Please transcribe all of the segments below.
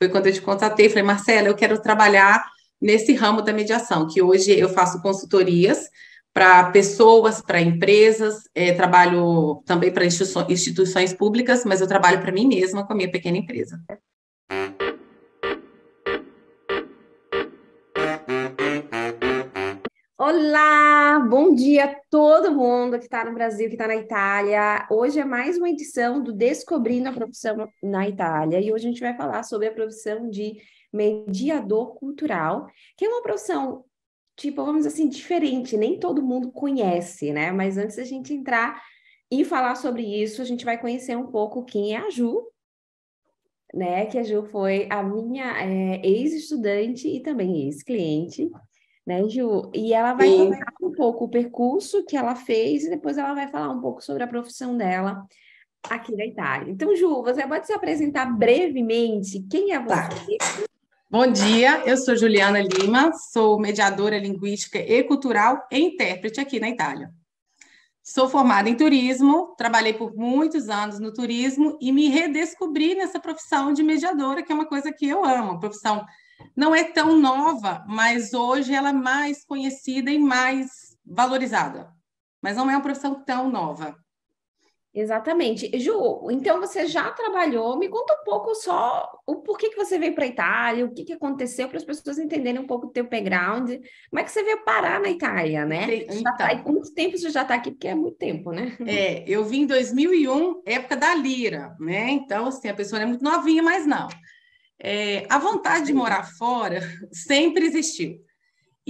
Foi quando eu te contatei, falei, Marcela, eu quero trabalhar nesse ramo da mediação, que hoje eu faço consultorias para pessoas, para empresas, trabalho também para instituições públicas, mas eu trabalho para mim mesma com a minha pequena empresa. Olá, bom dia a todo mundo que está no Brasil, que está na Itália. Hoje é mais uma edição do Descobrindo a Profissão na Itália e hoje a gente vai falar sobre a profissão de mediador cultural, que é uma profissão, tipo, vamos dizer assim, diferente, nem todo mundo conhece, né? Mas antes da gente entrar e falar sobre isso, a gente vai conhecer um pouco quem é a Ju, né? Que a Ju foi a minha ex-estudante e também ex-cliente, né, Ju? E ela vai Sim, contar um pouco o percurso que ela fez e depois ela vai falar um pouco sobre a profissão dela aqui na Itália. Então, Ju, você pode se apresentar brevemente? Quem é você? tá. Bom dia, eu sou Juliana Lima, sou mediadora linguística e cultural e intérprete aqui na Itália. Sou formada em turismo, trabalhei por muitos anos no turismo e me redescobri nessa profissão de mediadora, que é uma coisa que eu amo. A profissão não é tão nova, mas hoje ela é mais conhecida e mais valorizada. Mas não é uma profissão tão nova. Exatamente. Ju, então você já trabalhou, me conta um pouco só o porquê que você veio para a Itália, o que que aconteceu para as pessoas entenderem um pouco do teu background, como é que você veio parar na Itália, né? E Então, quanto tempo você já está aqui? Porque é muito tempo, né? eu vim em 2001, época da Lira, né? Então, assim, a pessoa não é muito novinha, mas não. A vontade de morar fora sempre existiu.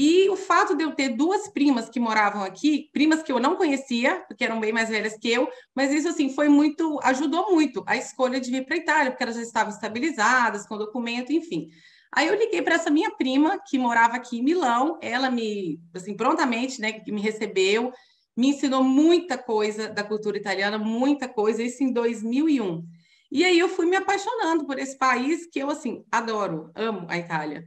E o fato de eu ter duas primas que moravam aqui, primas que eu não conhecia, porque eram bem mais velhas que eu, mas isso assim foi muito, ajudou muito a escolha de vir para a Itália, porque elas já estavam estabilizadas com documento, enfim. Aí eu liguei para essa minha prima que morava aqui em Milão, ela me, assim, prontamente, né, que me recebeu, me ensinou muita coisa da cultura italiana, muita coisa, isso em 2001. E aí eu fui me apaixonando por esse país que eu assim adoro, amo a Itália.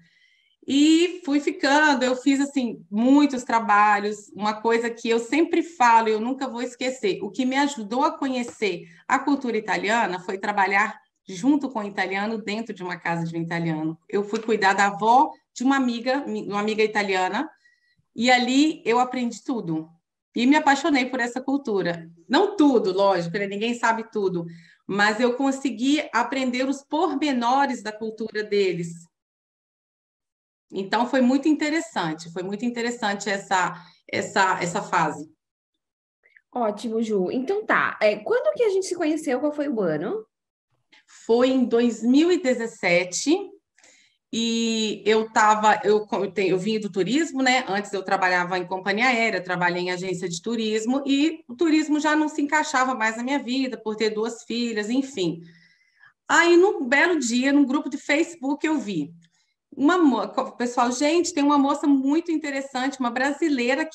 E fui ficando, eu fiz assim muitos trabalhos, uma coisa que eu sempre falo, eu nunca vou esquecer. O que me ajudou a conhecer a cultura italiana foi trabalhar junto com o italiano dentro de uma casa de um italiano. Eu fui cuidar da avó de uma amiga italiana, e ali eu aprendi tudo. E me apaixonei por essa cultura. Não tudo, lógico, né? Ninguém sabe tudo, mas eu consegui aprender os pormenores da cultura deles. Então foi muito interessante essa fase. Ótimo, Ju. Então tá, quando que a gente se conheceu? Qual foi o ano? Foi em 2017 e eu vim do turismo, né? Antes eu trabalhava em companhia aérea, trabalhei em agência de turismo e o turismo já não se encaixava mais na minha vida por ter duas filhas, enfim. Aí, num belo dia, num grupo de Facebook, eu vi pessoal, gente, tem uma moça muito interessante, uma brasileira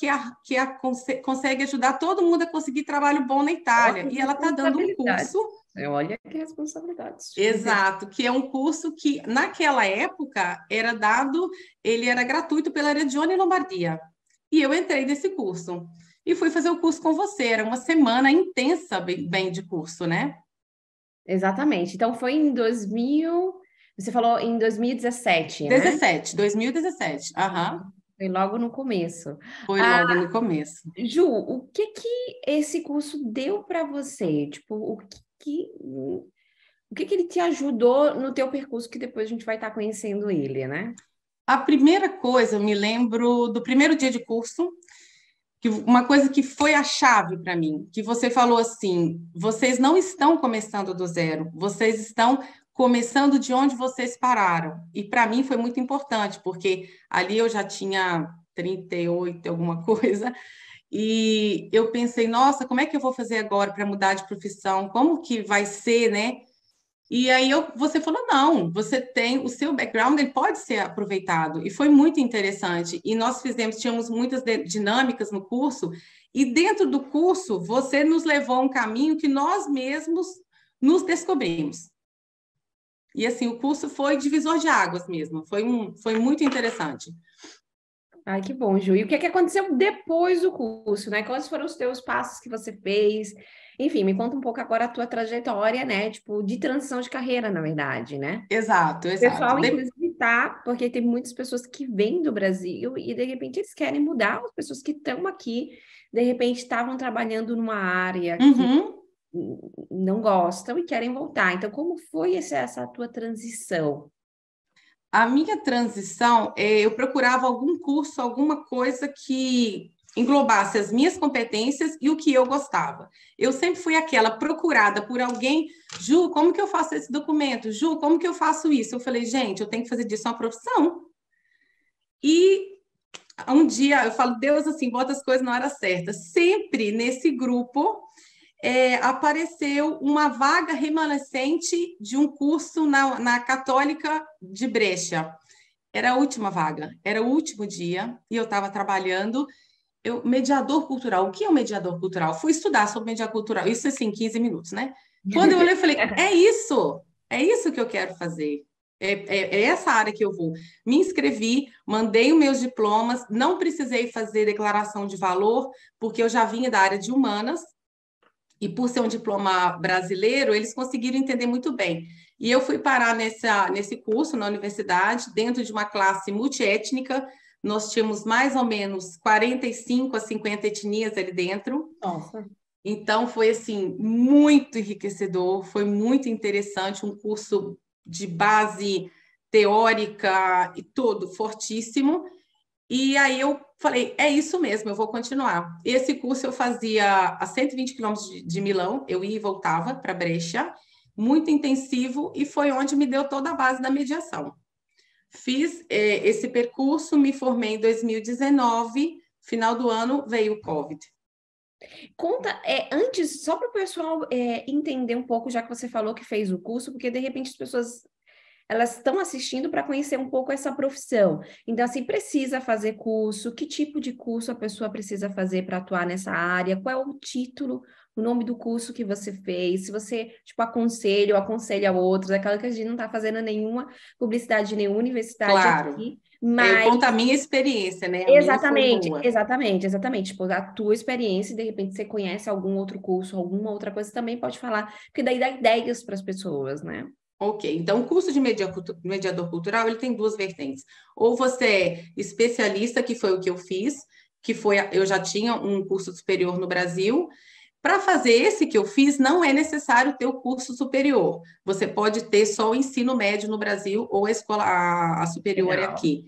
consegue ajudar todo mundo a conseguir trabalho bom na Ó, Itália. que E ela está dando um curso, responsabilidades. Olha que responsabilidades. exato, que é um curso que, naquela época, ele era gratuito pela Regione Lombardia. E eu entrei nesse curso. E fui fazer o curso com você. Era uma semana intensa, bem de curso, né? Exatamente. Então foi em 2000, você falou em 2017, né? 2017. Aham, Foi logo no começo. foi Ah, logo no começo. Ju, o que que esse curso deu para você? Tipo, o que que ele te ajudou no teu percurso que depois a gente vai estar conhecendo ele, né? A primeira coisa, eu me lembro do primeiro dia de curso, que uma coisa que foi a chave para mim, que você falou assim: vocês não estão começando do zero, vocês estão começando de onde vocês pararam. E para mim foi muito importante, porque ali eu já tinha 38, alguma coisa, e eu pensei, nossa, como é que eu vou fazer agora para mudar de profissão? Como que vai ser, né? E aí você falou, não, você tem o seu background, ele pode ser aproveitado. E foi muito interessante. E nós tínhamos muitas dinâmicas no curso, e dentro do curso você nos levou a um caminho que nós mesmos nos descobrimos. E assim, o curso foi divisor de águas mesmo, foi muito interessante. Ai, que bom, Ju. E o que que aconteceu depois do curso, né? Quais foram os teus passos que você fez? Enfim, me conta um pouco agora a tua trajetória, né? Tipo, de transição de carreira, na verdade, né? Exato, O exato. pessoal, inclusive, tá, porque tem muitas pessoas que vêm do Brasil e, de repente, eles querem mudar. As pessoas que estão aqui, de repente, estavam trabalhando numa área que Uhum. não gostam e querem voltar. Então, como foi essa tua transição? A minha transição, eu procurava algum curso, alguma coisa que englobasse as minhas competências e o que eu gostava. Eu sempre fui aquela procurada por alguém, Ju, como que eu faço esse documento? Ju, como que eu faço isso? Eu falei, gente, eu tenho que fazer disso uma profissão. E um dia eu falo, Deus, assim, bota as coisas na hora certa. Sempre nesse grupo apareceu uma vaga remanescente de um curso na Católica de Brecha. Era a última vaga, era o último dia e eu estava trabalhando. Mediador cultural, o que é um mediador cultural? Fui estudar sobre mediador cultural, isso assim, 15 minutos, né? Quando eu olhei, eu falei: é isso que eu quero fazer. É essa área que eu vou. Me inscrevi, mandei os meus diplomas, não precisei fazer declaração de valor, porque eu já vinha da área de humanas, e por ser um diploma brasileiro, eles conseguiram entender muito bem. E eu fui parar nesse curso na universidade, dentro de uma classe multiétnica. Nós tínhamos mais ou menos 45 a 50 etnias ali dentro. Nossa. Então, foi assim, muito enriquecedor, foi muito interessante, um curso de base teórica e todo fortíssimo. E aí eu falei, é isso mesmo, eu vou continuar. Esse curso eu fazia a 120 quilômetros de Milão, eu ia e voltava para Brecha, muito intensivo, e foi onde me deu toda a base da mediação. Fiz esse percurso, me formei em 2019, final do ano veio o Covid. Conta, antes, só para o pessoal entender um pouco, já que você falou que fez o curso, porque de repente as pessoas elas estão assistindo para conhecer um pouco essa profissão. Então, assim, precisa fazer curso, que tipo de curso a pessoa precisa fazer para atuar nessa área, qual é o título, o nome do curso que você fez, se você, tipo, aconselha ou aconselha outros, é claro que a gente não está fazendo nenhuma publicidade de nenhuma universidade Claro, aqui, eu mas conto a minha experiência, né? A minha foi exatamente, boa. exatamente, exatamente. Tipo, a tua experiência, e de repente você conhece algum outro curso, alguma outra coisa, também pode falar, porque daí dá ideias para as pessoas, né? Ok, então o curso de mediador cultural ele tem duas vertentes. Ou você é especialista, que foi o que eu fiz, eu já tinha um curso superior no Brasil. Para fazer esse que eu fiz, não é necessário ter o curso superior. Você pode ter só o ensino médio no Brasil ou a escola a superior é Legal. aqui.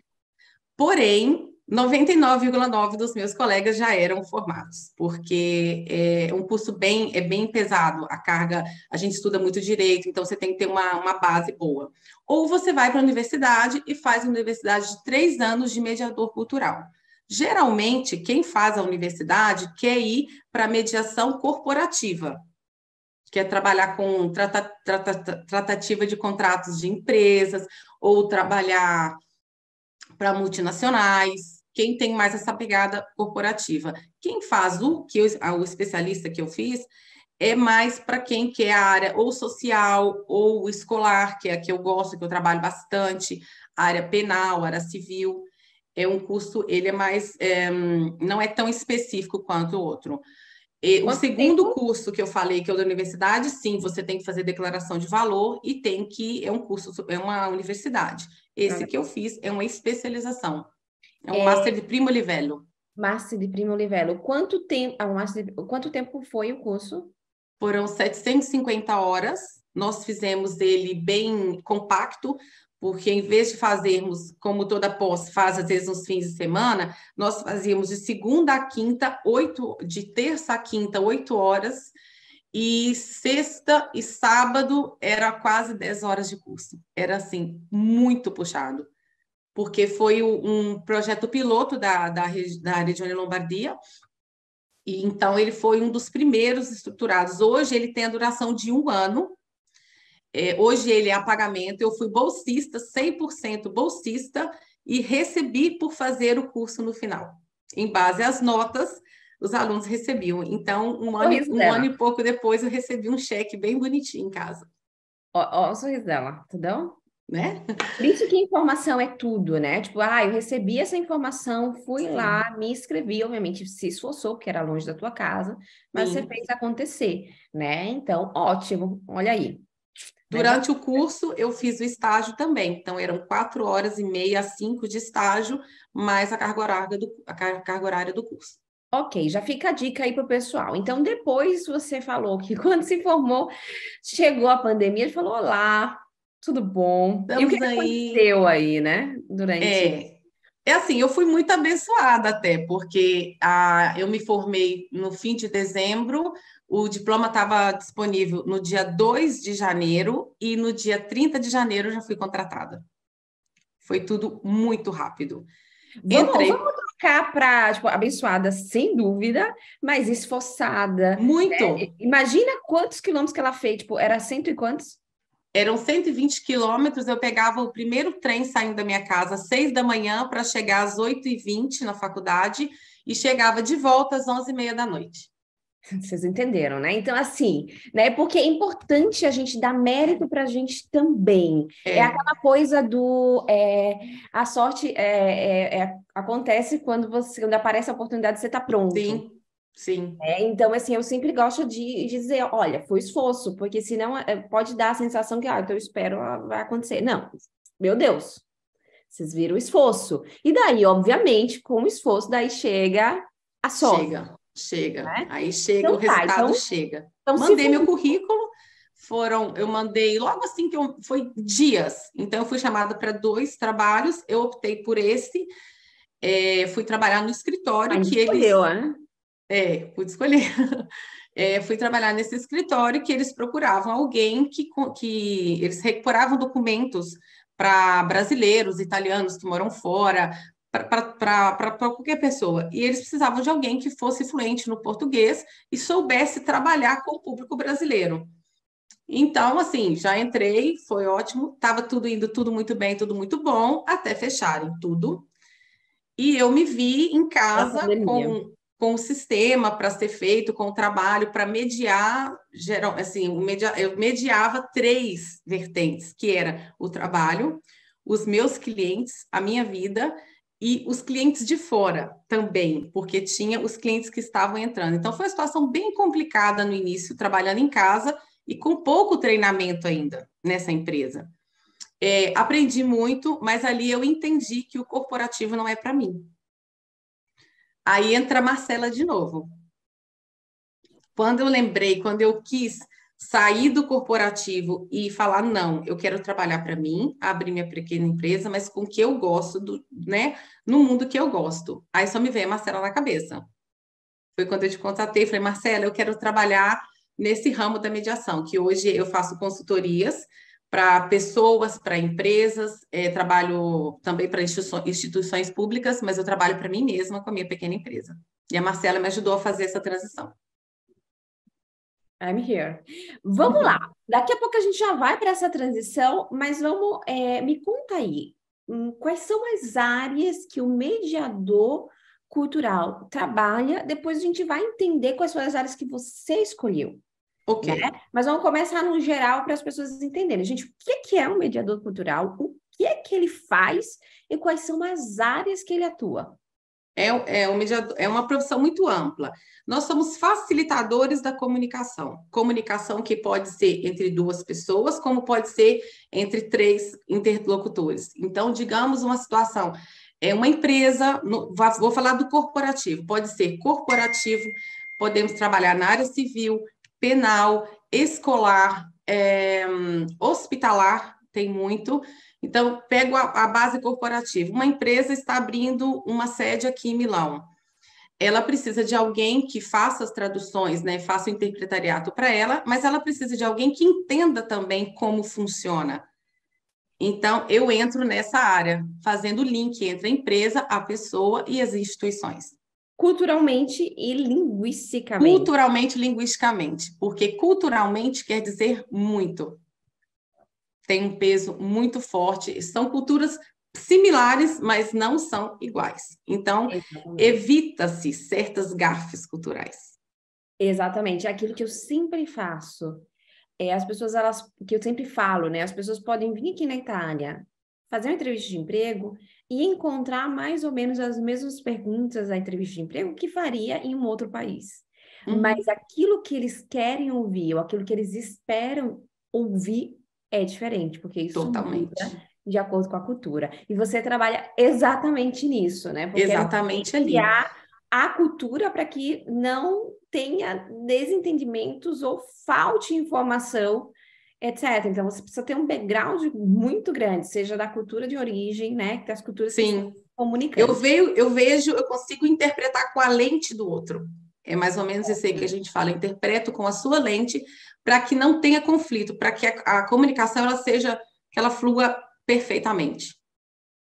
Porém, 99,9 dos meus colegas já eram formados, porque é um curso bem pesado, a carga, a gente estuda muito direito, então você tem que ter uma base boa. Ou você vai para a universidade e faz uma universidade de 3 anos de mediador cultural. Geralmente, quem faz a universidade quer ir para a mediação corporativa, que é trabalhar com tratativa de contratos de empresas, ou trabalhar para multinacionais, quem tem mais essa pegada corporativa. Quem faz o especialista que eu fiz é mais para quem quer a área ou social ou escolar, que é a que eu gosto, que eu trabalho bastante, área penal, área civil. É um curso, ele é mais, não é tão específico quanto o outro. E o Quanto segundo tempo? curso que eu falei, que é o da universidade, sim, você tem que fazer declaração de valor e é um curso, é uma universidade. Esse que eu fiz é uma especialização, é um Master É, de Primo Livello. Master de Primo Livello. Quanto tempo foi o curso? Foram 750 horas, nós fizemos ele bem compacto, porque em vez de fazermos, como toda pós faz às vezes nos fins de semana, nós fazíamos de segunda a quinta, de terça a quinta, 8 horas, e sexta e sábado era quase 10 horas de curso. Era assim, muito puxado, porque foi um projeto piloto da Regione Lombardia, e então ele foi um dos primeiros estruturados. Hoje ele tem a duração de 1 ano. Hoje ele é a pagamento. Eu fui bolsista, 100% bolsista, e recebi por fazer o curso no final. Em base às notas, os alunos recebiam. Então, Sorriso um ano dela. e pouco depois, eu recebi um cheque bem bonitinho em casa. Ó, ó o sorriso dela, entendeu? né? Por isso que informação é tudo, né? Tipo, eu recebi essa informação, fui Sim, lá, me inscrevi, obviamente se esforçou, porque era longe da tua casa, mas você sim. fez acontecer, né? Então, ótimo, olha aí. Né? Já Durante o curso, eu fiz o estágio também. Então, eram 4 horas e meia a 5 de estágio, mais a carga horária do curso. Ok, já fica a dica aí pro pessoal. Então, depois você falou que quando se formou, chegou a pandemia, ele falou: Olá, tudo bom? E o que Estamos que aí. aconteceu aí, né? Durante. É, é assim, eu fui muito abençoada até, porque eu me formei no fim de dezembro, o diploma estava disponível no dia 2 de janeiro e no dia 30 de janeiro eu já fui contratada. Foi tudo muito rápido. Vamos Entrei trocar para, tipo, abençoada, sem dúvida, mas esforçada. muito. Imagina quantos quilômetros que ela fez, tipo, era cento e quantos? Eram 120 quilômetros, eu pegava o primeiro trem saindo da minha casa às 6 da manhã para chegar às 8h20 na faculdade e chegava de volta às 11h30 da noite. Vocês entenderam, né? Então, assim, né? Porque é importante a gente dar mérito para a gente também. É É, aquela coisa a sorte acontece quando aparece a oportunidade, você está pronto. sim, sim, Então, assim, eu sempre gosto de dizer, olha, foi esforço, porque senão pode dar a sensação que, então eu espero, vai acontecer. Não, meu Deus, vocês viram o esforço. E daí, obviamente, com o esforço, daí chega a sorte, chega, chega. né? Aí chega, o Então tá, resultado chega. então se Mandei meu for. currículo, eu mandei logo assim foi dias. Então, eu fui chamada para 2 trabalhos, eu optei por esse, fui trabalhar no escritório Ainda que escolheu, eles, né? pude escolher. Fui trabalhar nesse escritório que eles procuravam alguém que eles recuperavam documentos para brasileiros, italianos que moram fora, para qualquer pessoa. E eles precisavam de alguém que fosse fluente no português e soubesse trabalhar com o público brasileiro. Então, assim, já entrei, foi ótimo, estava tudo indo tudo muito bem, tudo muito bom, até fecharem tudo. E eu me vi em Pela casa pandemia. com o sistema para ser feito, com o trabalho para mediar, assim, eu mediava 3 vertentes, que era o trabalho, os meus clientes, a minha vida e os clientes de fora também, porque tinha os clientes que estavam entrando. Então foi uma situação bem complicada no início, trabalhando em casa e com pouco treinamento ainda nessa empresa. Aprendi muito, mas ali eu entendi que o corporativo não é para mim. Aí entra a Marcela de novo. Quando eu quis sair do corporativo e falar, não, eu quero trabalhar para mim, abrir minha pequena empresa, mas com o que eu gosto, né? No mundo que eu gosto. Aí só me veio a Marcela na cabeça. Foi quando eu te contatei, falei, Marcela, eu quero trabalhar nesse ramo da mediação, que hoje eu faço consultorias para pessoas, para empresas, trabalho também para instituições públicas, mas eu trabalho para mim mesma com a minha pequena empresa. E a Marcela me ajudou a fazer essa transição. I'm here. Vamos lá. Daqui a pouco a gente já vai para essa transição, mas me conta aí, quais são as áreas que o mediador cultural trabalha? Depois a gente vai entender quais são as áreas que você escolheu, Ok. né? Mas vamos começar no geral para as pessoas entenderem. Gente, o que é um mediador cultural? O que é que ele faz e quais são as áreas que ele atua? É uma profissão muito ampla. Nós somos facilitadores da comunicação. Comunicação que pode ser entre 2 pessoas, como pode ser entre 3 interlocutores. Então, digamos uma situação, uma empresa, vou falar do corporativo, pode ser corporativo, podemos trabalhar na área civil, penal, escolar, hospitalar, tem muito. Então, pego a base corporativa. Uma empresa está abrindo uma sede aqui em Milão. Ela precisa de alguém que faça as traduções, né? Faça o interpretariado para ela, mas ela precisa de alguém que entenda também como funciona. Então, eu entro nessa área, fazendo o link entre a empresa, a pessoa e as instituições. Culturalmente e linguisticamente. Culturalmente, linguisticamente, porque culturalmente quer dizer muito. Tem um peso muito forte. São culturas similares, mas não são iguais. Então, Exatamente. evita-se certas gafes culturais. Exatamente, é aquilo que eu sempre faço. as pessoas, elas, que eu sempre falo, né? As pessoas podem vir aqui na Itália, fazer uma entrevista de emprego e encontrar mais ou menos as mesmas perguntas da entrevista de emprego que faria em um outro país. Uhum. Mas aquilo que eles querem ouvir, ou aquilo que eles esperam ouvir, é diferente, porque isso Totalmente. muda de acordo com a cultura. E você trabalha exatamente nisso, né? Porque é Exatamente ali. criar a cultura para que não tenha desentendimentos ou falte informação, etc. Então, você precisa ter um background muito grande, seja da cultura de origem, né? Das culturas que estão Sim. comunicando. Eu consigo interpretar com a lente do outro. É mais ou menos isso aí que a gente fala. Eu interpreto com a sua lente para que não tenha conflito, para que a comunicação ela seja, que ela flua perfeitamente.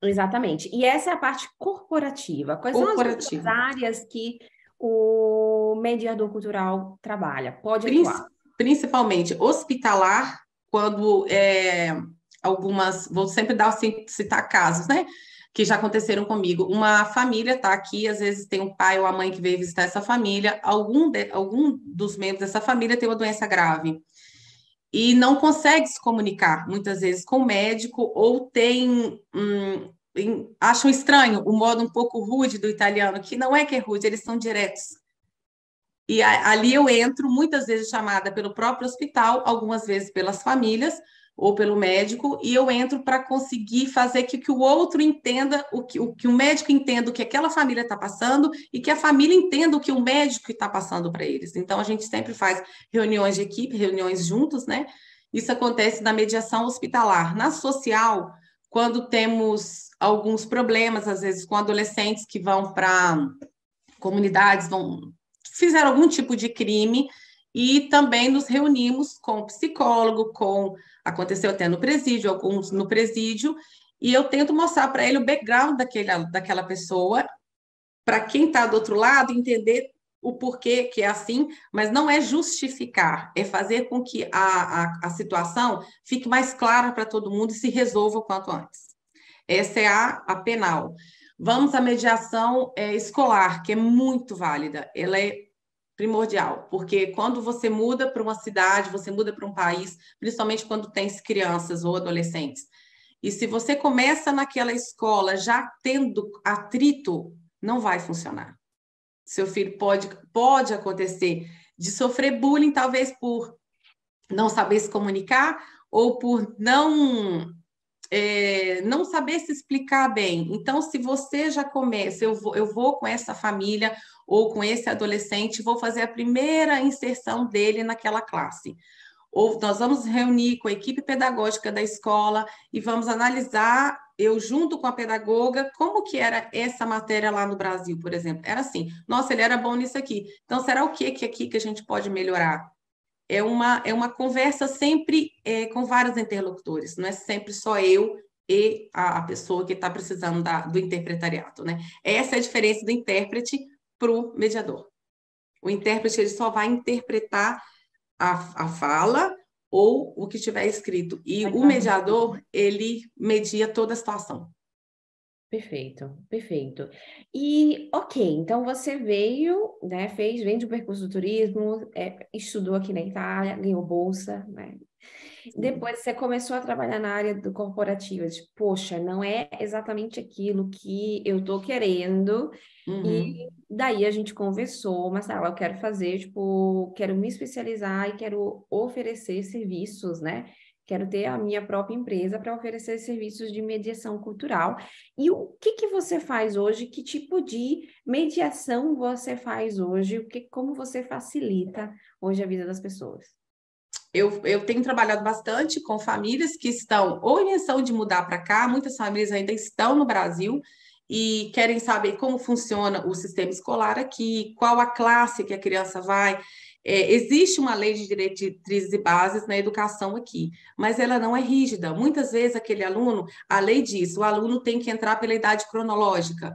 Exatamente. E essa é a parte corporativa. Quais são as outras Corporativa. áreas que o mediador cultural trabalha? Pode atuar. Prin- Principalmente hospitalar, quando algumas, vou sempre dar, citar casos, né? Que já aconteceram comigo. Uma família está aqui, às vezes tem um pai ou a mãe que veio visitar essa família, algum dos membros dessa família tem uma doença grave e não consegue se comunicar, muitas vezes, com o médico, ou acham estranho o modo um pouco rude do italiano, que não é que é rude, eles são diretos. E ali eu entro, muitas vezes chamada pelo próprio hospital, algumas vezes pelas famílias ou pelo médico, e eu entro para conseguir fazer que o outro entenda, o que o médico entenda o que aquela família está passando e que a família entenda o que o médico está passando para eles. Então, a gente sempre faz reuniões de equipe, reuniões juntos, né? Isso acontece na mediação hospitalar. Na social, quando temos alguns problemas, às vezes com adolescentes que vão para comunidades, fizeram algum tipo de crime, e também nos reunimos com o psicólogo, aconteceu até no presídio, alguns no presídio, e eu tento mostrar para ele o background daquela pessoa, para quem está do outro lado entender o porquê que é assim, mas não é justificar, é fazer com que a situação fique mais clara para todo mundo e se resolva o quanto antes. Essa é a penal. Vamos à mediação escolar, que é muito válida. Ela é primordial, porque quando você muda para uma cidade, você muda para um país, principalmente quando tem crianças ou adolescentes, e se você começa naquela escola já tendo atrito, não vai funcionar. Seu filho pode acontecer de sofrer bullying, talvez por não saber se comunicar ou por não saber se explicar bem. Então, se você já começa, eu vou com essa família ou com esse adolescente, vou fazer a primeira inserção dele naquela classe. Ou nós vamos reunir com a equipe pedagógica da escola e vamos analisar, eu junto com a pedagoga, como que era essa matéria lá no Brasil, por exemplo. Era assim, nossa, ele era bom nisso aqui. Então, será o que aqui que a gente pode melhorar? É uma conversa sempre com vários interlocutores, não é sempre só eu e a pessoa que está precisando do interpretariado, né? Essa é a diferença do intérprete para o mediador. O intérprete ele só vai interpretar a fala ou o que tiver escrito. E o mediador, ele media toda a situação. Perfeito, perfeito. E, ok, então você veio, né, vem do percurso do turismo, estudou aqui na Itália, ganhou bolsa, né? Depois você começou a trabalhar na área do corporativo, tipo, poxa, não é exatamente aquilo que eu tô querendo, e Uhum. daí a gente conversou, mas eu quero fazer, tipo, quero me especializar e quero oferecer serviços, né? Quero ter a minha própria empresa para oferecer serviços de mediação cultural. E o que que você faz hoje? Que tipo de mediação você faz hoje? Como você facilita hoje a vida das pessoas? Eu tenho trabalhado bastante com famílias que estão ou em intenção de mudar para cá, muitas famílias ainda estão no Brasil e querem saber como funciona o sistema escolar aqui, qual a classe que a criança vai. Existe uma lei de diretrizes e bases na educação aqui, mas ela não é rígida. Muitas vezes aquele aluno, a lei diz, o aluno tem que entrar pela idade cronológica.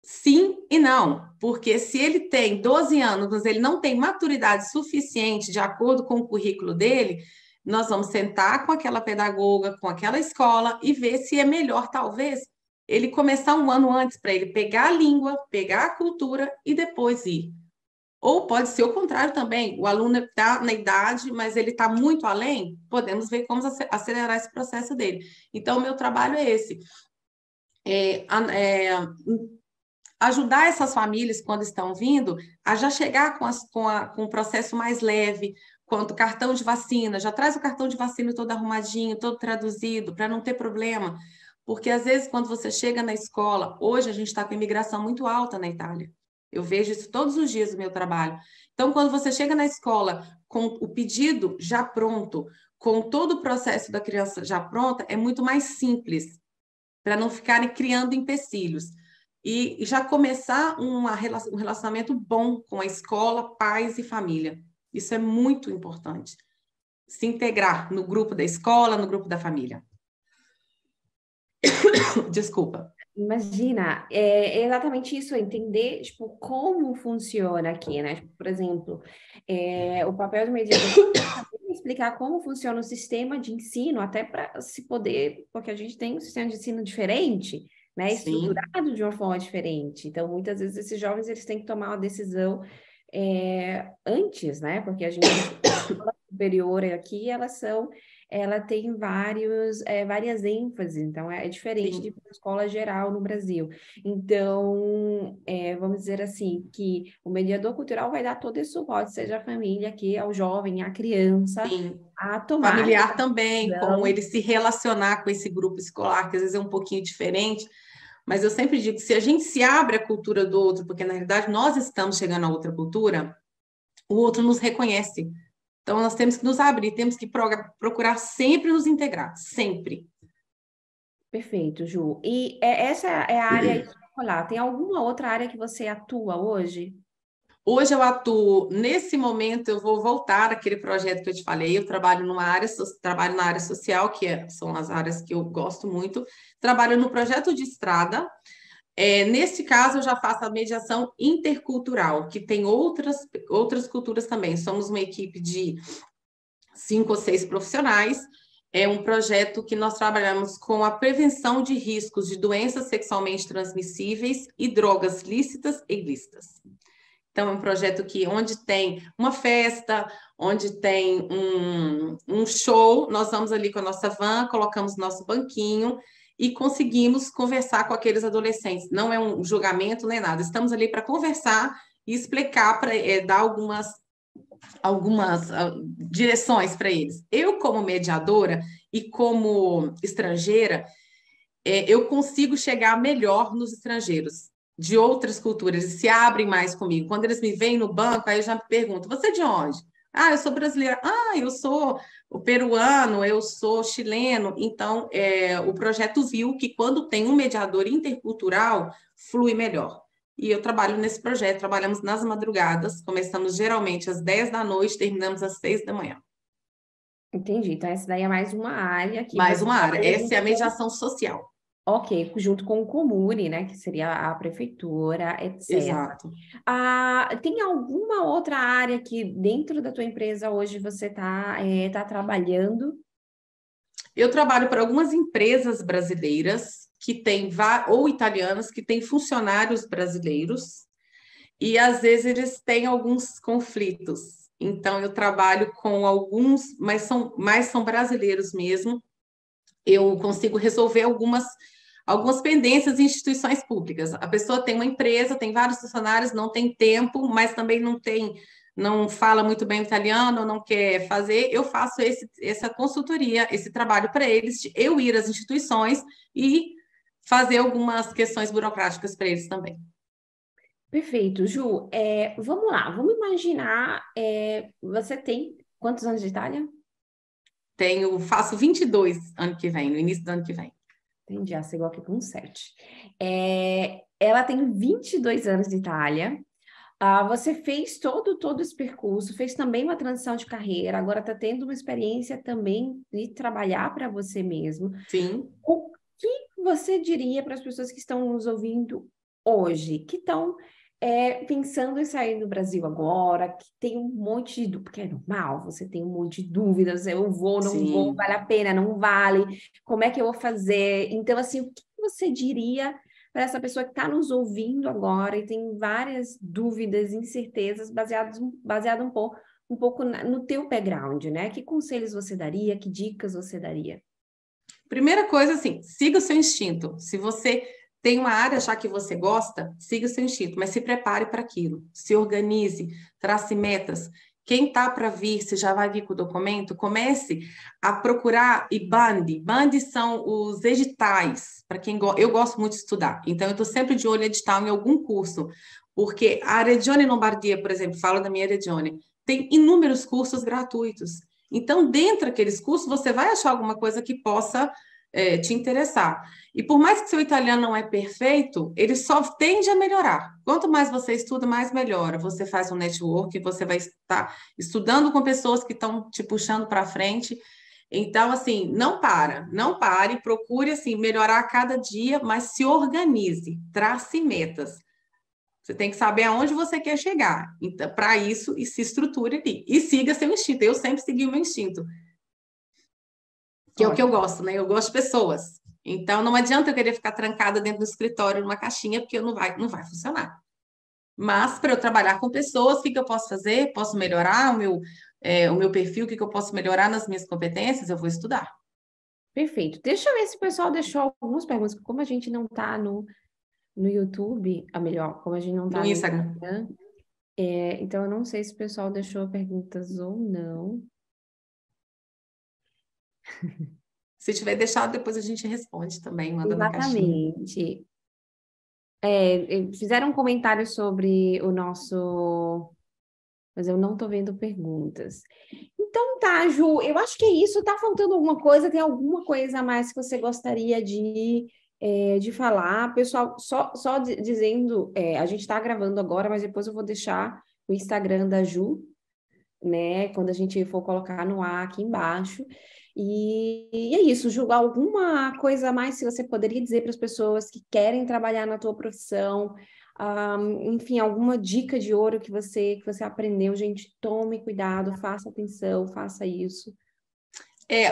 Sim e não, porque se ele tem 12 anos, mas ele não tem maturidade suficiente de acordo com o currículo dele, nós vamos sentar com aquela pedagoga, com aquela escola e ver se é melhor, talvez, ele começar um ano antes para ele pegar a língua, pegar a cultura e depois ir. Ou pode ser o contrário também, o aluno está na idade, mas ele está muito além, podemos ver como acelerar esse processo dele. Então, o meu trabalho é esse, é, ajudar essas famílias, quando estão vindo, a já chegar com um processo mais leve, quanto cartão de vacina, já traz o cartão de vacina todo arrumadinho, todo traduzido, para não ter problema. Porque, às vezes, quando você chega na escola, hoje a gente está com imigração muito alta na Itália. Eu vejo isso todos os dias no meu trabalho. Então, quando você chega na escola com o pedido já pronto, com todo o processo da criança já pronta, é muito mais simples, para não ficarem criando empecilhos. E já começar um relacionamento bom com a escola, pais e família. Isso é muito importante. Se integrar no grupo da escola, no grupo da família. Desculpa. Imagina, é exatamente isso, é entender, tipo, como funciona aqui, né? Tipo, por exemplo, o papel do mediador é explicar como funciona o sistema de ensino, até para se poder, porque a gente tem um sistema de ensino diferente, né? Sim. Estruturado de uma forma diferente. Então, muitas vezes, esses jovens, eles têm que tomar uma decisão antes, né? Porque a gente, a superior aqui, ela tem várias ênfases, então é diferente de Sim. uma escola geral no Brasil. Então, vamos dizer assim, que o mediador cultural vai dar todo esse suporte, seja a família, que é o jovem, a criança, Sim. a tomar Familiar essa também, como decisão. ele se relacionar com esse grupo escolar, que às vezes é um pouquinho diferente, mas eu sempre digo, se a gente se abre à cultura do outro, porque na realidade nós estamos chegando a outra cultura, o outro nos reconhece. Então nós temos que nos abrir, temos que procurar sempre nos integrar, sempre. Perfeito, Ju. E essa é a área escolar. Tem alguma outra área que você atua hoje? Hoje eu atuo, nesse momento eu vou voltar àquele projeto que eu te falei, eu trabalho trabalho na área social, são as áreas que eu gosto muito, trabalho no projeto de estrada. Nesse caso, eu já faço a mediação intercultural, que tem outras culturas também. Somos uma equipe de 5 ou 6 profissionais. É um projeto que nós trabalhamos com a prevenção de riscos de doenças sexualmente transmissíveis e drogas lícitas e ilícitas. Então, é um projeto onde tem uma festa, onde tem um show, nós vamos ali com a nossa van, colocamos nosso banquinho e conseguimos conversar com aqueles adolescentes. Não é um julgamento nem nada, estamos ali para conversar e explicar, para dar algumas direções para eles. Eu, como mediadora e como estrangeira, eu consigo chegar melhor nos estrangeiros de outras culturas, eles se abrem mais comigo. Quando eles me veem no banco, aí eu já me pergunto: você é de onde? Ah, eu sou brasileira. Ah, eu sou o peruano, eu sou chileno. Então, o projeto viu que quando tem um mediador intercultural, flui melhor. E eu trabalho nesse projeto, trabalhamos nas madrugadas, começamos geralmente às 10 da noite, terminamos às 6 da manhã. Entendi. Então, essa daí é mais uma área que Mais você uma área, trabalha essa é a junto com. mediação social. Ok, junto com o Comune, né, que seria a prefeitura, etc. Exato. Tem alguma outra área que dentro da tua empresa hoje você tá trabalhando? Eu trabalho para algumas empresas brasileiras que têm, ou italianas, que têm funcionários brasileiros, e às vezes eles têm alguns conflitos. Então, eu trabalho com alguns, mas são brasileiros mesmo. Eu consigo resolver algumas pendências em instituições públicas. A pessoa tem uma empresa, tem vários funcionários, não tem tempo, mas também não fala muito bem italiano, não quer fazer. Eu faço essa consultoria, esse trabalho para eles, de eu ir às instituições e fazer algumas questões burocráticas para eles também. Perfeito, Ju. Vamos lá, vamos imaginar, você tem quantos anos de Itália? Faço 22 ano que vem, no início do ano que vem. Entendi, já chegou aqui com 7. Ela tem 22 anos de Itália. Você fez todo esse percurso, fez também uma transição de carreira, agora está tendo uma experiência também de trabalhar para você mesmo. Sim. O que você diria para as pessoas que estão nos ouvindo hoje, que estão pensando em sair do Brasil agora, que tem um monte de dúvida, porque é normal, você tem um monte de dúvidas, eu vou, não vou, Sim. vale a pena, não vale, como é que eu vou fazer? Então, assim, o que você diria para essa pessoa que está nos ouvindo agora e tem várias dúvidas, incertezas, baseado um pouco no teu background, né? Que conselhos você daria, que dicas você daria? Primeira coisa, assim, siga o seu instinto. Se você tem uma área já que você gosta, siga o seu instinto, mas se prepare para aquilo. Se organize, trace metas. Quem está para vir, se já vai vir com o documento, comece a procurar IBAND. BAND são os editais, para quem eu gosto muito de estudar. Então, eu estou sempre de olho em edital em algum curso, porque a Regione Lombardia, por exemplo, falo da minha Regione, tem inúmeros cursos gratuitos. Então, dentro daqueles cursos, você vai achar alguma coisa que possa te interessar. E por mais que seu italiano não é perfeito, ele só tende a melhorar. Quanto mais você estuda, mais melhora. Você faz um network, você vai estar estudando com pessoas que estão te puxando para frente. Então, assim, não pare, procure assim melhorar a cada dia, mas se organize, trace metas. Você tem que saber aonde você quer chegar. Então, para isso, e se estruture ali. E siga seu instinto. Eu sempre segui o meu instinto, que é o que eu Ótimo. gosto, né? Eu gosto de pessoas. Então, não adianta eu querer ficar trancada dentro do escritório, numa caixinha, porque não vai funcionar. Mas, para eu trabalhar com pessoas, o que eu posso fazer? Posso melhorar o meu perfil? O que eu posso melhorar nas minhas competências? Eu vou estudar. Perfeito. Deixa eu ver se o pessoal deixou algumas perguntas. Como a gente não está no YouTube, a melhor, como a gente não No está no Instagram. Instagram, então eu não sei se o pessoal deixou perguntas ou não. Se tiver deixado, depois a gente responde também, manda na caixinha. Exatamente. Fizeram um comentário sobre o nosso... Mas eu não estou vendo perguntas. Então tá, Ju, eu acho que é isso. Tá faltando alguma coisa? Tem alguma coisa a mais que você gostaria de falar? Pessoal, só dizendo, a gente está gravando agora, mas depois eu vou deixar o Instagram da Ju, né? Quando a gente for colocar no ar aqui embaixo. E é isso, Ju, alguma coisa a mais que você poderia dizer para as pessoas que querem trabalhar na tua profissão? Enfim, alguma dica de ouro que você aprendeu? Gente, tome cuidado, faça atenção, faça isso.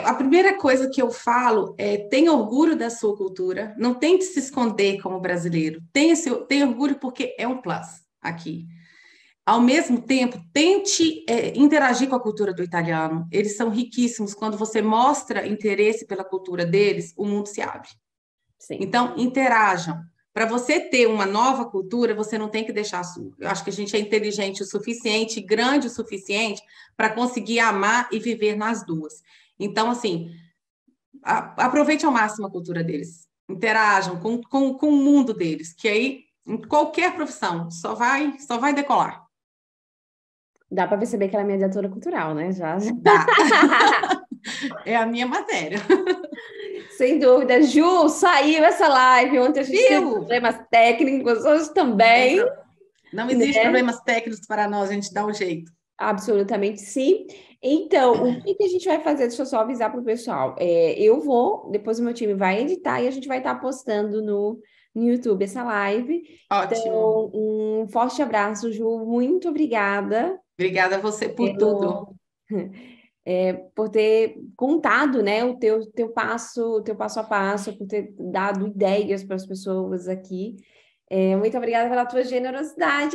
A primeira coisa que eu falo é tenha orgulho da sua cultura, não tente se esconder como brasileiro. Tenha orgulho porque é um plus aqui. Ao mesmo tempo, tente interagir com a cultura do italiano. Eles são riquíssimos. Quando você mostra interesse pela cultura deles, o mundo se abre. Sim. Então, interajam. Para você ter uma nova cultura, você não tem que deixar a sua. Eu acho que a gente é inteligente o suficiente, grande o suficiente, para conseguir amar e viver nas duas. Então, assim, aproveite ao máximo a cultura deles. Interajam com o mundo deles, que aí, em qualquer profissão, só vai decolar. Dá para perceber que ela é mediadora cultural, né? Já. Dá. É a minha matéria. Sem dúvida. Ju, saiu essa live. Ontem a gente teve Viu? problemas técnicos, hoje também, Não existe né? problemas técnicos para nós, a gente dá um jeito. Absolutamente sim. Então, o que a gente vai fazer? Deixa eu só avisar para o pessoal. Depois o meu time vai editar e a gente vai estar postando no YouTube essa live. Ótimo. Então, um forte abraço, Ju. Muito obrigada Obrigada a você por tudo. pelo, por ter contado, né, o teu passo a passo, por ter dado ideias para as pessoas aqui. Muito obrigada pela tua generosidade.